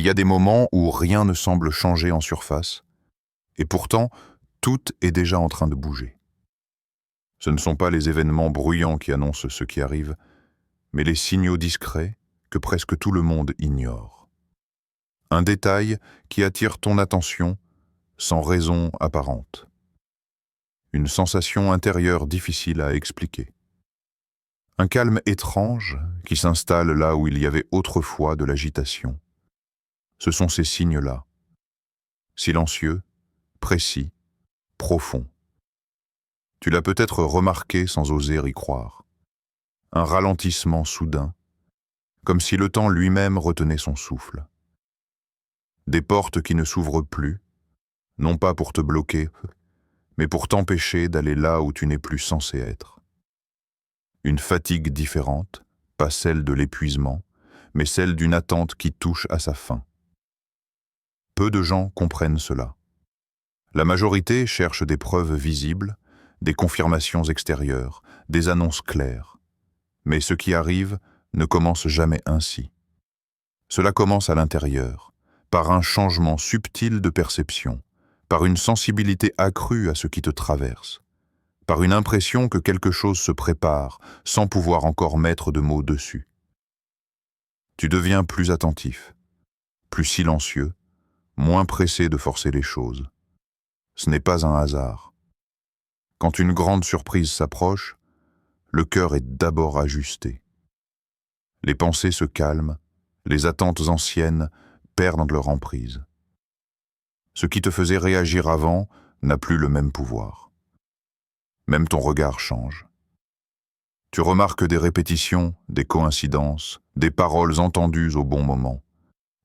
Il y a des moments où rien ne semble changer en surface, et pourtant, tout est déjà en train de bouger. Ce ne sont pas les événements bruyants qui annoncent ce qui arrive, mais les signaux discrets que presque tout le monde ignore. Un détail qui attire ton attention sans raison apparente. Une sensation intérieure difficile à expliquer. Un calme étrange qui s'installe là où il y avait autrefois de l'agitation. Ce sont ces signes-là. Silencieux, précis, profonds. Tu l'as peut-être remarqué sans oser y croire. Un ralentissement soudain, comme si le temps lui-même retenait son souffle. Des portes qui ne s'ouvrent plus, non pas pour te bloquer, mais pour t'empêcher d'aller là où tu n'es plus censé être. Une fatigue différente, pas celle de l'épuisement, mais celle d'une attente qui touche à sa fin. Peu de gens comprennent cela. La majorité cherche des preuves visibles, des confirmations extérieures, des annonces claires. Mais ce qui arrive ne commence jamais ainsi. Cela commence à l'intérieur, par un changement subtil de perception, par une sensibilité accrue à ce qui te traverse, par une impression que quelque chose se prépare sans pouvoir encore mettre de mots dessus. Tu deviens plus attentif, plus silencieux, moins pressé de forcer les choses. Ce n'est pas un hasard. Quand une grande surprise s'approche, le cœur est d'abord ajusté. Les pensées se calment, les attentes anciennes perdent leur emprise. Ce qui te faisait réagir avant n'a plus le même pouvoir. Même ton regard change. Tu remarques des répétitions, des coïncidences, des paroles entendues au bon moment.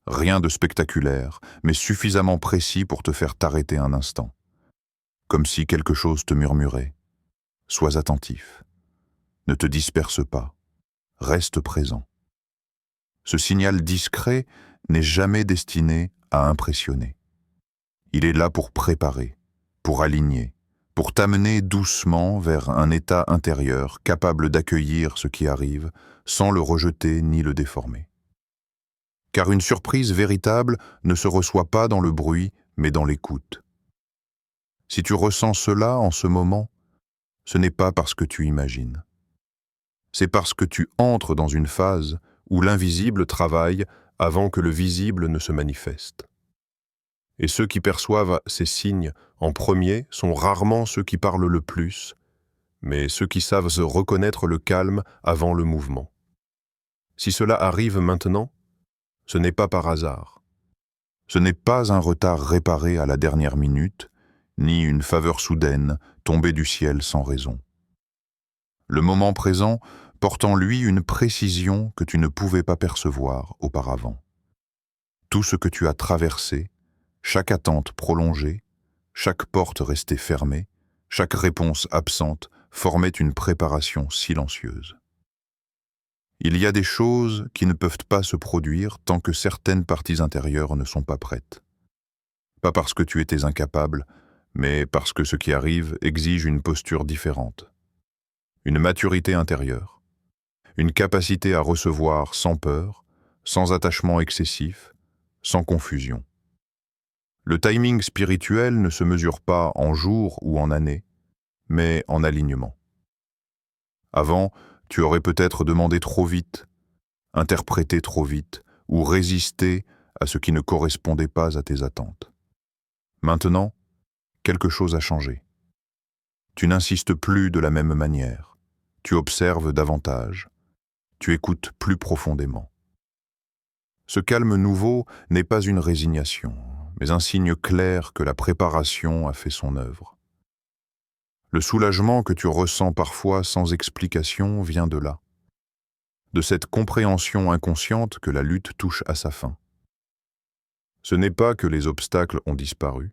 Rien de spectaculaire, mais suffisamment précis pour te faire t'arrêter un instant. Comme si quelque chose te murmurait. Sois attentif. Ne te disperse pas. Reste présent. Ce signal discret n'est jamais destiné à impressionner. Il est là pour préparer, pour aligner, pour t'amener doucement vers un état intérieur capable d'accueillir ce qui arrive sans le rejeter ni le déformer. Car une surprise véritable ne se reçoit pas dans le bruit, mais dans l'écoute. Si tu ressens cela en ce moment, ce n'est pas parce que tu imagines. C'est parce que tu entres dans une phase où l'invisible travaille avant que le visible ne se manifeste. Et ceux qui perçoivent ces signes en premier sont rarement ceux qui parlent le plus, mais ceux qui savent se reconnaître le calme avant le mouvement. Si cela arrive maintenant, ce n'est pas par hasard. Ce n'est pas un retard réparé à la dernière minute, ni une faveur soudaine tombée du ciel sans raison. Le moment présent porte en lui une précision que tu ne pouvais pas percevoir auparavant. Tout ce que tu as traversé, chaque attente prolongée, chaque porte restée fermée, chaque réponse absente formait une préparation silencieuse. Il y a des choses qui ne peuvent pas se produire tant que certaines parties intérieures ne sont pas prêtes. Pas parce que tu étais incapable, mais parce que ce qui arrive exige une posture différente. Une maturité intérieure. Une capacité à recevoir sans peur, sans attachement excessif, sans confusion. Le timing spirituel ne se mesure pas en jours ou en années, mais en alignement. Avant, tu aurais peut-être demandé trop vite, interprété trop vite, ou résisté à ce qui ne correspondait pas à tes attentes. Maintenant, quelque chose a changé. Tu n'insistes plus de la même manière. Tu observes davantage. Tu écoutes plus profondément. Ce calme nouveau n'est pas une résignation, mais un signe clair que la préparation a fait son œuvre. Le soulagement que tu ressens parfois sans explication vient de là, de cette compréhension inconsciente que la lutte touche à sa fin. Ce n'est pas que les obstacles ont disparu,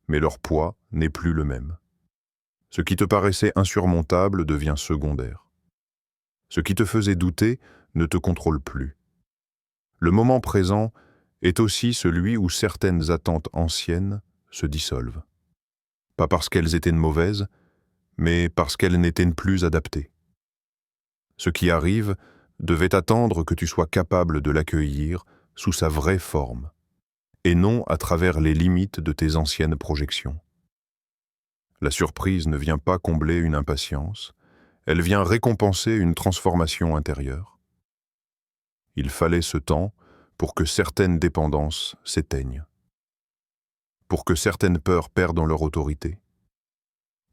mais leur poids n'est plus le même. Ce qui te paraissait insurmontable devient secondaire. Ce qui te faisait douter ne te contrôle plus. Le moment présent est aussi celui où certaines attentes anciennes se dissolvent. Pas parce qu'elles étaient mauvaises, mais parce qu'elles n'étaient plus adaptées. Ce qui arrive devait attendre que tu sois capable de l'accueillir sous sa vraie forme, et non à travers les limites de tes anciennes projections. La surprise ne vient pas combler une impatience, elle vient récompenser une transformation intérieure. Il fallait ce temps pour que certaines dépendances s'éteignent, pour que certaines peurs perdent leur autorité,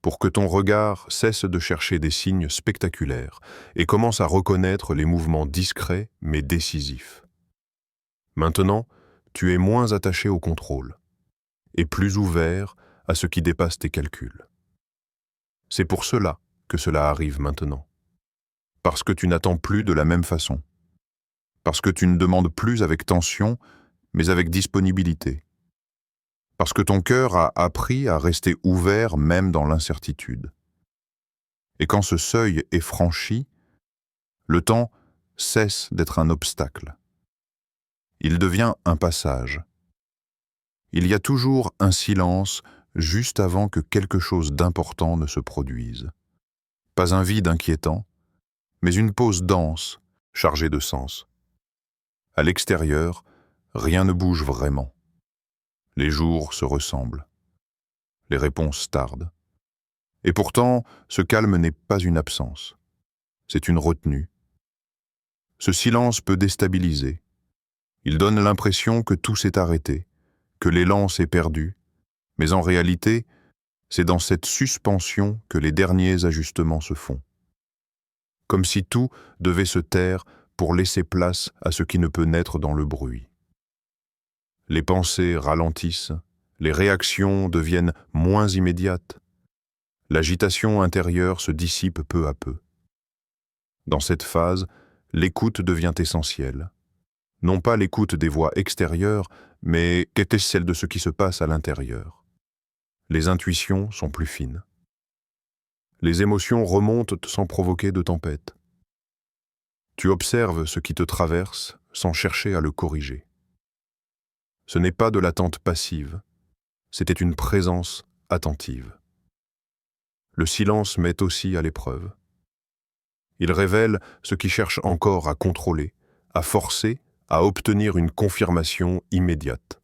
pour que ton regard cesse de chercher des signes spectaculaires et commence à reconnaître les mouvements discrets mais décisifs. Maintenant, tu es moins attaché au contrôle et plus ouvert à ce qui dépasse tes calculs. C'est pour cela que cela arrive maintenant. Parce que tu n'attends plus de la même façon. Parce que tu ne demandes plus avec tension, mais avec disponibilité. Parce que ton cœur a appris à rester ouvert même dans l'incertitude. Et quand ce seuil est franchi, le temps cesse d'être un obstacle. Il devient un passage. Il y a toujours un silence juste avant que quelque chose d'important ne se produise. Pas un vide inquiétant, mais une pause dense, chargée de sens. À l'extérieur, rien ne bouge vraiment. Les jours se ressemblent. Les réponses tardent. Et pourtant, ce calme n'est pas une absence. C'est une retenue. Ce silence peut déstabiliser. Il donne l'impression que tout s'est arrêté, que l'élan s'est perdu, mais en réalité, c'est dans cette suspension que les derniers ajustements se font. Comme si tout devait se taire pour laisser place à ce qui ne peut naître dans le bruit. Les pensées ralentissent, les réactions deviennent moins immédiates. L'agitation intérieure se dissipe peu à peu. Dans cette phase, l'écoute devient essentielle. Non pas l'écoute des voix extérieures, mais qu'était celle de ce qui se passe à l'intérieur. Les intuitions sont plus fines. Les émotions remontent sans provoquer de tempête. Tu observes ce qui te traverse sans chercher à le corriger. Ce n'est pas de l'attente passive, c'était une présence attentive. Le silence met aussi à l'épreuve. Il révèle ce qui cherche encore à contrôler, à forcer, à obtenir une confirmation immédiate.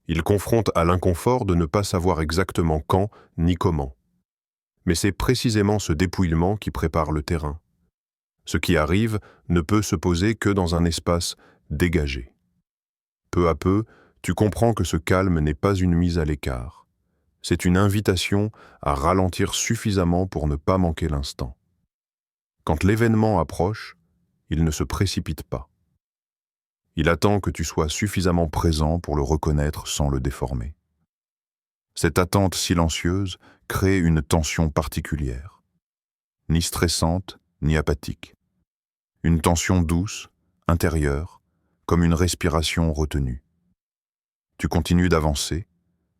Il confronte à l'inconfort de ne pas savoir exactement quand ni comment. Mais c'est précisément ce dépouillement qui prépare le terrain. Ce qui arrive ne peut se poser que dans un espace dégagé. Peu à peu, tu comprends que ce calme n'est pas une mise à l'écart. C'est une invitation à ralentir suffisamment pour ne pas manquer l'instant. Quand l'événement approche, il ne se précipite pas. Il attend que tu sois suffisamment présent pour le reconnaître sans le déformer. Cette attente silencieuse crée une tension particulière, ni stressante, ni apathique. Une tension douce, intérieure, comme une respiration retenue. Tu continues d'avancer,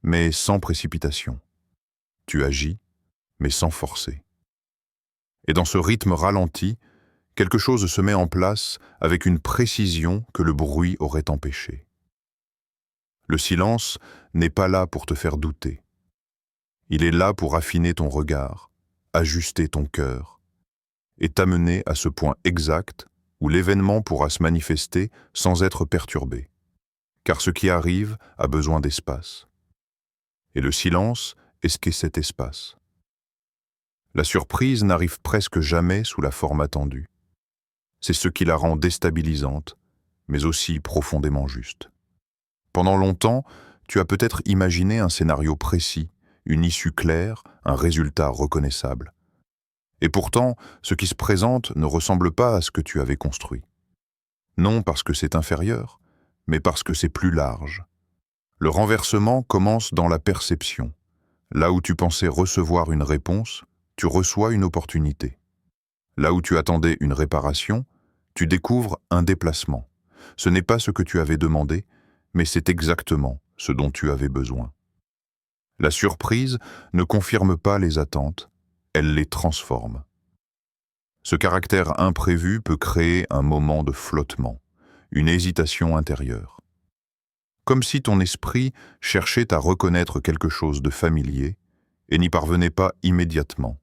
mais sans précipitation. Tu agis, mais sans forcer. Et dans ce rythme ralenti, quelque chose se met en place avec une précision que le bruit aurait empêchée. Le silence n'est pas là pour te faire douter. Il est là pour affiner ton regard, ajuster ton cœur, et t'amener à ce point exact où l'événement pourra se manifester sans être perturbé. Car ce qui arrive a besoin d'espace. Et le silence est ce qu'est cet espace. La surprise n'arrive presque jamais sous la forme attendue. C'est ce qui la rend déstabilisante, mais aussi profondément juste. Pendant longtemps, tu as peut-être imaginé un scénario précis, une issue claire, un résultat reconnaissable. Et pourtant, ce qui se présente ne ressemble pas à ce que tu avais construit. Non parce que c'est inférieur, mais parce que c'est plus large. Le renversement commence dans la perception. Là où tu pensais recevoir une réponse, tu reçois une opportunité. Là où tu attendais une réparation, tu découvres un déplacement. Ce n'est pas ce que tu avais demandé, mais c'est exactement ce dont tu avais besoin. La surprise ne confirme pas les attentes, elle les transforme. Ce caractère imprévu peut créer un moment de flottement, une hésitation intérieure. Comme si ton esprit cherchait à reconnaître quelque chose de familier et n'y parvenait pas immédiatement.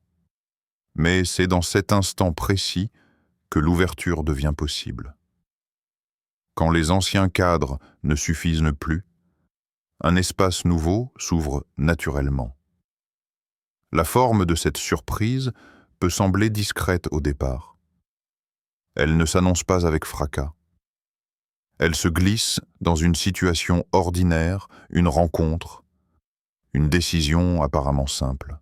Mais c'est dans cet instant précis que l'ouverture devient possible. Quand les anciens cadres ne suffisent plus, un espace nouveau s'ouvre naturellement. La forme de cette surprise peut sembler discrète au départ. Elle ne s'annonce pas avec fracas. Elle se glisse dans une situation ordinaire, une rencontre, une décision apparemment simple.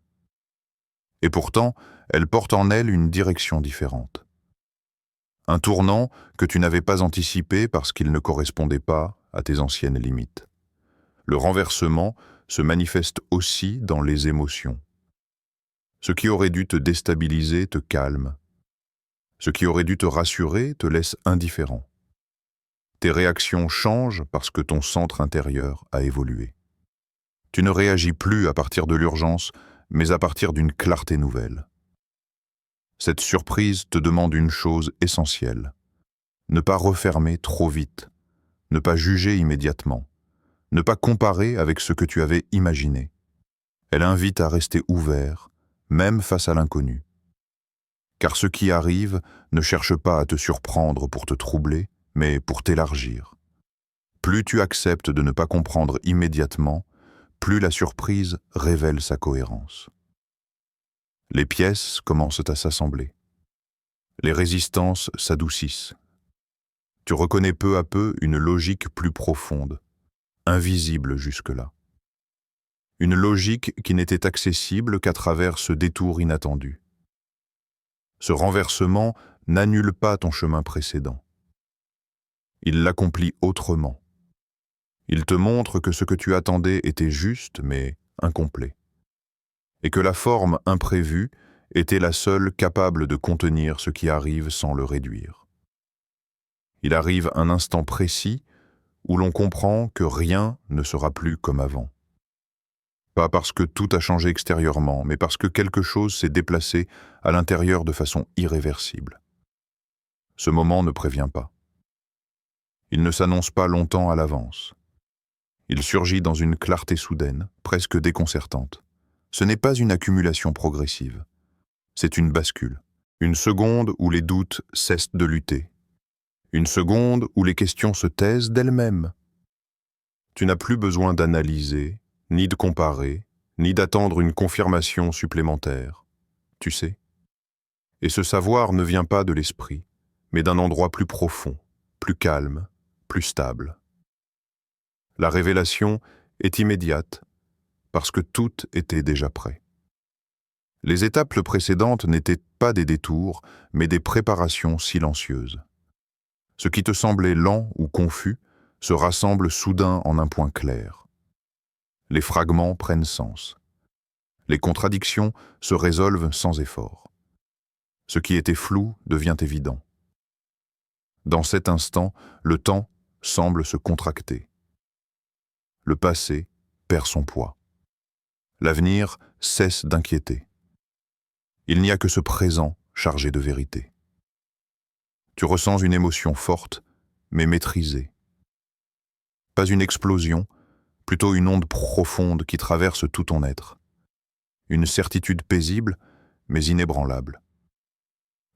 Et pourtant, elle porte en elle une direction différente. Un tournant que tu n'avais pas anticipé parce qu'il ne correspondait pas à tes anciennes limites. Le renversement se manifeste aussi dans les émotions. Ce qui aurait dû te déstabiliser te calme. Ce qui aurait dû te rassurer te laisse indifférent. Tes réactions changent parce que ton centre intérieur a évolué. Tu ne réagis plus à partir de l'urgence, mais à partir d'une clarté nouvelle. Cette surprise te demande une chose essentielle. Ne pas refermer trop vite, ne pas juger immédiatement, ne pas comparer avec ce que tu avais imaginé. Elle invite à rester ouvert, même face à l'inconnu. Car ce qui arrive ne cherche pas à te surprendre pour te troubler, mais pour t'élargir. Plus tu acceptes de ne pas comprendre immédiatement, plus la surprise révèle sa cohérence. Les pièces commencent à s'assembler. Les résistances s'adoucissent. Tu reconnais peu à peu une logique plus profonde, invisible jusque-là. Une logique qui n'était accessible qu'à travers ce détour inattendu. Ce renversement n'annule pas ton chemin précédent. Il l'accomplit autrement. Il te montre que ce que tu attendais était juste, mais incomplet. Et que la forme imprévue était la seule capable de contenir ce qui arrive sans le réduire. Il arrive un instant précis où l'on comprend que rien ne sera plus comme avant. Pas parce que tout a changé extérieurement, mais parce que quelque chose s'est déplacé à l'intérieur de façon irréversible. Ce moment ne prévient pas. Il ne s'annonce pas longtemps à l'avance. Il surgit dans une clarté soudaine, presque déconcertante. Ce n'est pas une accumulation progressive. C'est une bascule. Une seconde où les doutes cessent de lutter. Une seconde où les questions se taisent d'elles-mêmes. Tu n'as plus besoin d'analyser, ni de comparer, ni d'attendre une confirmation supplémentaire. Tu sais. Et ce savoir ne vient pas de l'esprit, mais d'un endroit plus profond, plus calme, plus stable. La révélation est immédiate, parce que tout était déjà prêt. Les étapes précédentes n'étaient pas des détours, mais des préparations silencieuses. Ce qui te semblait lent ou confus se rassemble soudain en un point clair. Les fragments prennent sens. Les contradictions se résolvent sans effort. Ce qui était flou devient évident. Dans cet instant, le temps semble se contracter. Le passé perd son poids. L'avenir cesse d'inquiéter. Il n'y a que ce présent chargé de vérité. Tu ressens une émotion forte, mais maîtrisée. Pas une explosion, plutôt une onde profonde qui traverse tout ton être. Une certitude paisible, mais inébranlable.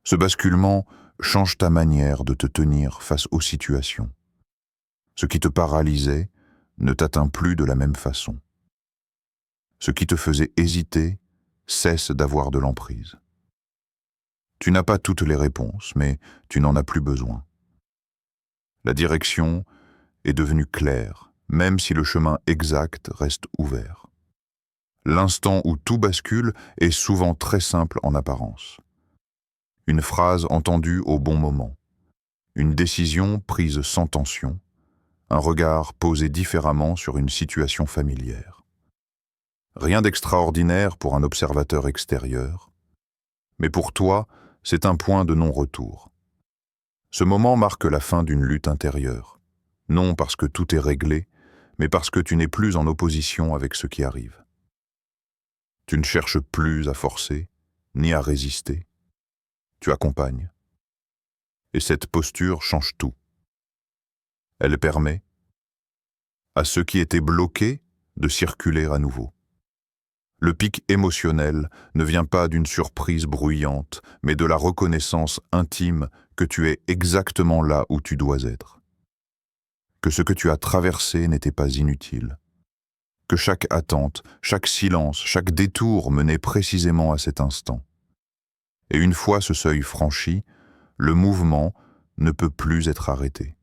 Ce basculement change ta manière de te tenir face aux situations. Ce qui te paralysait ne t'atteint plus de la même façon. Ce qui te faisait hésiter cesse d'avoir de l'emprise. Tu n'as pas toutes les réponses, mais tu n'en as plus besoin. La direction est devenue claire, même si le chemin exact reste ouvert. L'instant où tout bascule est souvent très simple en apparence. Une phrase entendue au bon moment, une décision prise sans tension, un regard posé différemment sur une situation familière. Rien d'extraordinaire pour un observateur extérieur, mais pour toi, c'est un point de non-retour. Ce moment marque la fin d'une lutte intérieure, non parce que tout est réglé, mais parce que tu n'es plus en opposition avec ce qui arrive. Tu ne cherches plus à forcer, ni à résister. Tu accompagnes. Et cette posture change tout. Elle permet à ceux qui étaient bloqués de circuler à nouveau. Le pic émotionnel ne vient pas d'une surprise bruyante, mais de la reconnaissance intime que tu es exactement là où tu dois être. que ce que tu as traversé n'était pas inutile, que chaque attente, chaque silence, chaque détour menait précisément à cet instant. Et une fois ce seuil franchi, le mouvement ne peut plus être arrêté.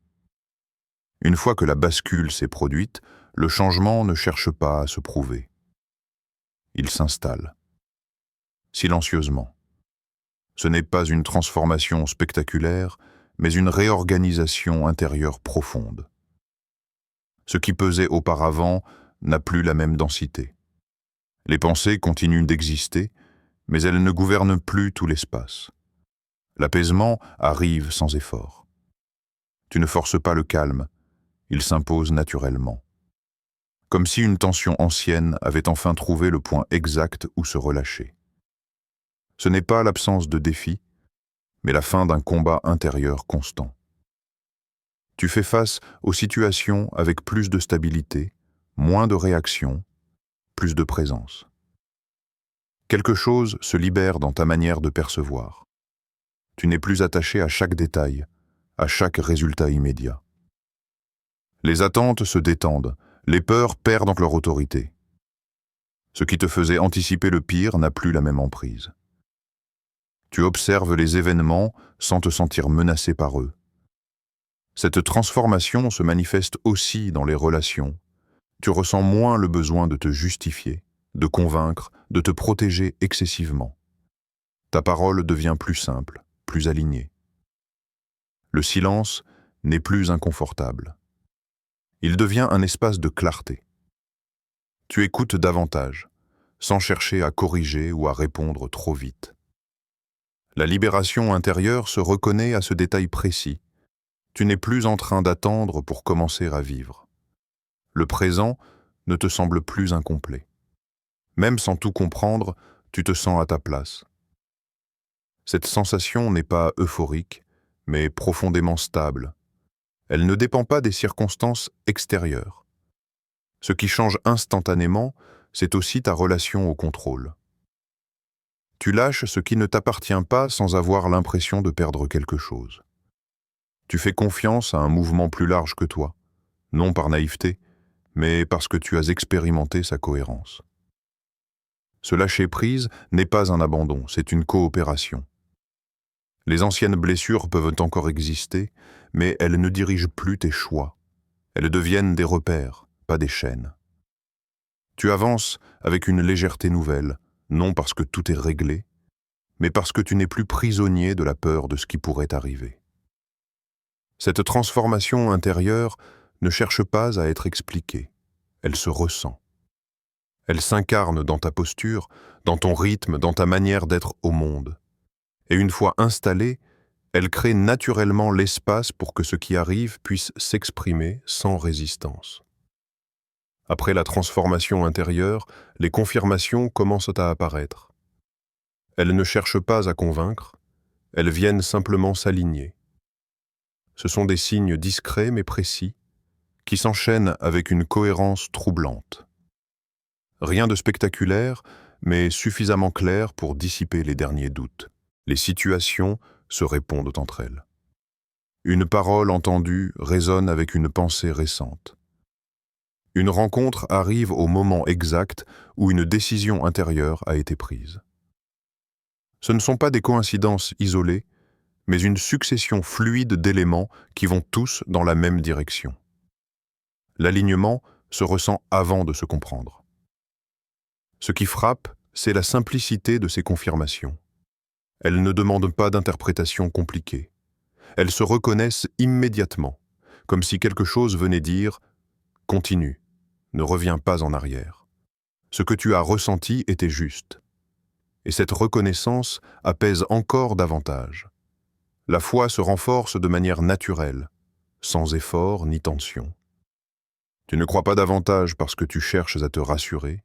Une fois que la bascule s'est produite, le changement ne cherche pas à se prouver. Il s'installe, silencieusement. Ce n'est pas une transformation spectaculaire, mais une réorganisation intérieure profonde. Ce qui pesait auparavant n'a plus la même densité. Les pensées continuent d'exister, mais elles ne gouvernent plus tout l'espace. L'apaisement arrive sans effort. Tu ne forces pas le calme, il s'impose naturellement. Comme si une tension ancienne avait enfin trouvé le point exact où se relâcher. Ce n'est pas l'absence de défi, mais la fin d'un combat intérieur constant. Tu fais face aux situations avec plus de stabilité, moins de réaction, plus de présence. Quelque chose se libère dans ta manière de percevoir. Tu n'es plus attaché à chaque détail, à chaque résultat immédiat. Les attentes se détendent, les peurs perdent leur autorité. Ce qui te faisait anticiper le pire n'a plus la même emprise. Tu observes les événements sans te sentir menacé par eux. Cette transformation se manifeste aussi dans les relations. Tu ressens moins le besoin de te justifier, de convaincre, de te protéger excessivement. Ta parole devient plus simple, plus alignée. Le silence n'est plus inconfortable. Il devient un espace de clarté. Tu écoutes davantage, sans chercher à corriger ou à répondre trop vite. La libération intérieure se reconnaît à ce détail précis. Tu n'es plus en train d'attendre pour commencer à vivre. Le présent ne te semble plus incomplet. Même sans tout comprendre, tu te sens à ta place. Cette sensation n'est pas euphorique, mais profondément stable. Elle ne dépend pas des circonstances extérieures. Ce qui change instantanément, c'est aussi ta relation au contrôle. Tu lâches ce qui ne t'appartient pas sans avoir l'impression de perdre quelque chose. Tu fais confiance à un mouvement plus large que toi, non par naïveté, mais parce que tu as expérimenté sa cohérence. Ce lâcher-prise n'est pas un abandon, c'est une coopération. Les anciennes blessures peuvent encore exister, mais elles ne dirigent plus tes choix. Elles deviennent des repères, pas des chaînes. Tu avances avec une légèreté nouvelle, non parce que tout est réglé, mais parce que tu n'es plus prisonnier de la peur de ce qui pourrait arriver. Cette transformation intérieure ne cherche pas à être expliquée, elle se ressent. Elle s'incarne dans ta posture, dans ton rythme, dans ta manière d'être au monde. Et une fois installée, elle crée naturellement l'espace pour que ce qui arrive puisse s'exprimer sans résistance. Après la transformation intérieure, les confirmations commencent à apparaître. Elles ne cherchent pas à convaincre, elles viennent simplement s'aligner. Ce sont des signes discrets mais précis, qui s'enchaînent avec une cohérence troublante. Rien de spectaculaire, mais suffisamment clair pour dissiper les derniers doutes. Les situations se répondent entre elles. Une parole entendue résonne avec une pensée récente. Une rencontre arrive au moment exact où une décision intérieure a été prise. Ce ne sont pas des coïncidences isolées, mais une succession fluide d'éléments qui vont tous dans la même direction. L'alignement se ressent avant de se comprendre. Ce qui frappe, c'est la simplicité de ces confirmations. Elles ne demandent pas d'interprétation compliquée. Elles se reconnaissent immédiatement, comme si quelque chose venait dire « Continue, ne reviens pas en arrière ». Ce que tu as ressenti était juste. Et cette reconnaissance apaise encore davantage. La foi se renforce de manière naturelle, sans effort ni tension. Tu ne crois pas davantage parce que tu cherches à te rassurer,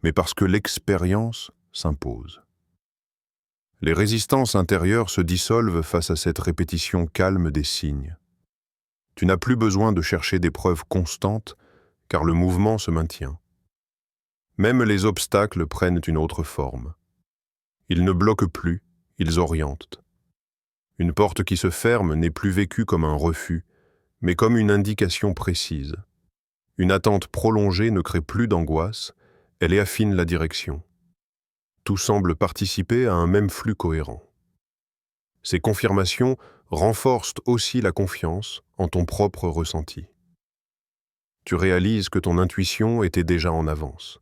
mais parce que l'expérience s'impose. Les résistances intérieures se dissolvent face à cette répétition calme des signes. Tu n'as plus besoin de chercher des preuves constantes, car le mouvement se maintient. Même les obstacles prennent une autre forme. Ils ne bloquent plus, ils orientent. Une porte qui se ferme n'est plus vécue comme un refus, mais comme une indication précise. Une attente prolongée ne crée plus d'angoisse, elle affine la direction. Tout semble participer à un même flux cohérent. Ces confirmations renforcent aussi la confiance en ton propre ressenti. Tu réalises que ton intuition était déjà en avance.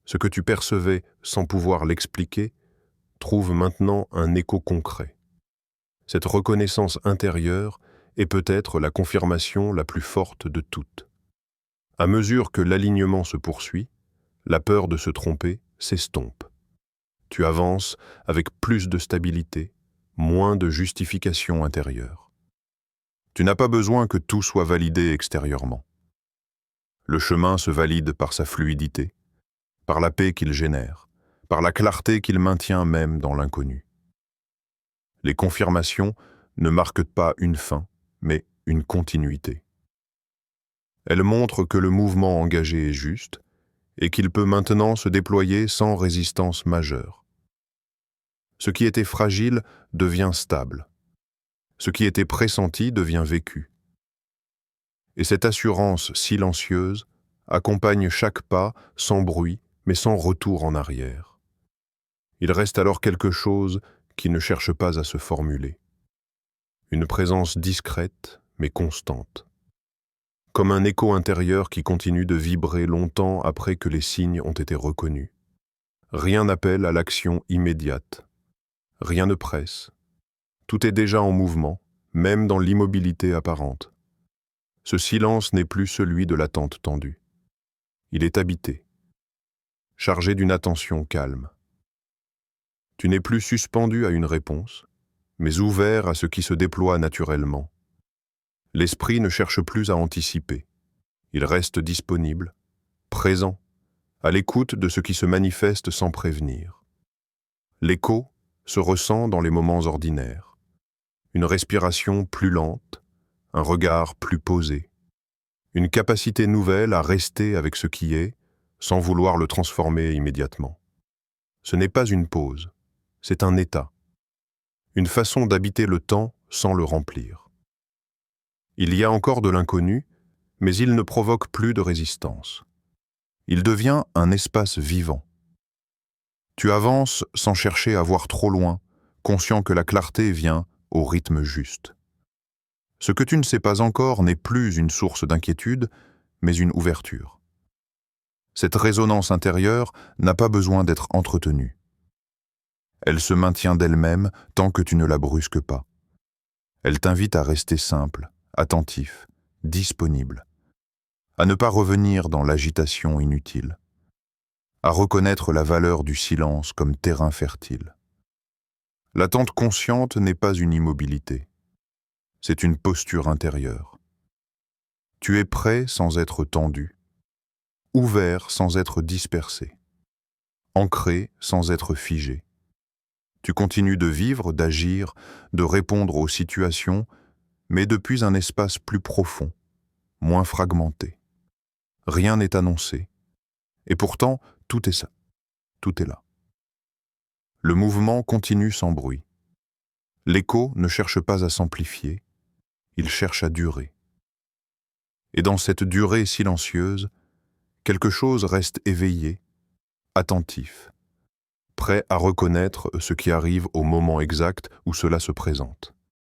Ce que tu percevais sans pouvoir l'expliquer trouve maintenant un écho concret. Cette reconnaissance intérieure est peut-être la confirmation la plus forte de toutes. À mesure que l'alignement se poursuit, la peur de se tromper s'estompe. Tu avances avec plus de stabilité, moins de justification intérieure. Tu n'as pas besoin que tout soit validé extérieurement. Le chemin se valide par sa fluidité, par la paix qu'il génère, par la clarté qu'il maintient même dans l'inconnu. Les confirmations ne marquent pas une fin, mais une continuité. Elles montrent que le mouvement engagé est juste et qu'il peut maintenant se déployer sans résistance majeure. Ce qui était fragile devient stable. Ce qui était pressenti devient vécu. Et cette assurance silencieuse accompagne chaque pas sans bruit, mais sans retour en arrière. Il reste alors quelque chose qui ne cherche pas à se formuler. Une présence discrète, mais constante. Comme un écho intérieur qui continue de vibrer longtemps après que les signes ont été reconnus. Rien n'appelle à l'action immédiate. Rien ne presse. Tout est déjà en mouvement, même dans l'immobilité apparente. Ce silence n'est plus celui de l'attente tendue. Il est habité, chargé d'une attention calme. Tu n'es plus suspendu à une réponse, mais ouvert à ce qui se déploie naturellement. L'esprit ne cherche plus à anticiper. Il reste disponible, présent, à l'écoute de ce qui se manifeste sans prévenir. L'écho se ressent dans les moments ordinaires. Une respiration plus lente, un regard plus posé. Une capacité nouvelle à rester avec ce qui est, sans vouloir le transformer immédiatement. Ce n'est pas une pause, c'est un état. Une façon d'habiter le temps sans le remplir. Il y a encore de l'inconnu, mais il ne provoque plus de résistance. Il devient un espace vivant. Tu avances sans chercher à voir trop loin, conscient que la clarté vient au rythme juste. Ce que tu ne sais pas encore n'est plus une source d'inquiétude, mais une ouverture. Cette résonance intérieure n'a pas besoin d'être entretenue. Elle se maintient d'elle-même tant que tu ne la brusques pas. Elle t'invite à rester simple, attentif, disponible, à ne pas revenir dans l'agitation inutile, à reconnaître la valeur du silence comme terrain fertile. L'attente consciente n'est pas une immobilité, c'est une posture intérieure. Tu es prêt sans être tendu, ouvert sans être dispersé, ancré sans être figé. Tu continues de vivre, d'agir, de répondre aux situations, mais depuis un espace plus profond, moins fragmenté. Rien n'est annoncé, et pourtant tout est ça, tout est là. Le mouvement continue sans bruit. L'écho ne cherche pas à s'amplifier, il cherche à durer. Et dans cette durée silencieuse, quelque chose reste éveillé, attentif, prêt à reconnaître ce qui arrive au moment exact où cela se présente.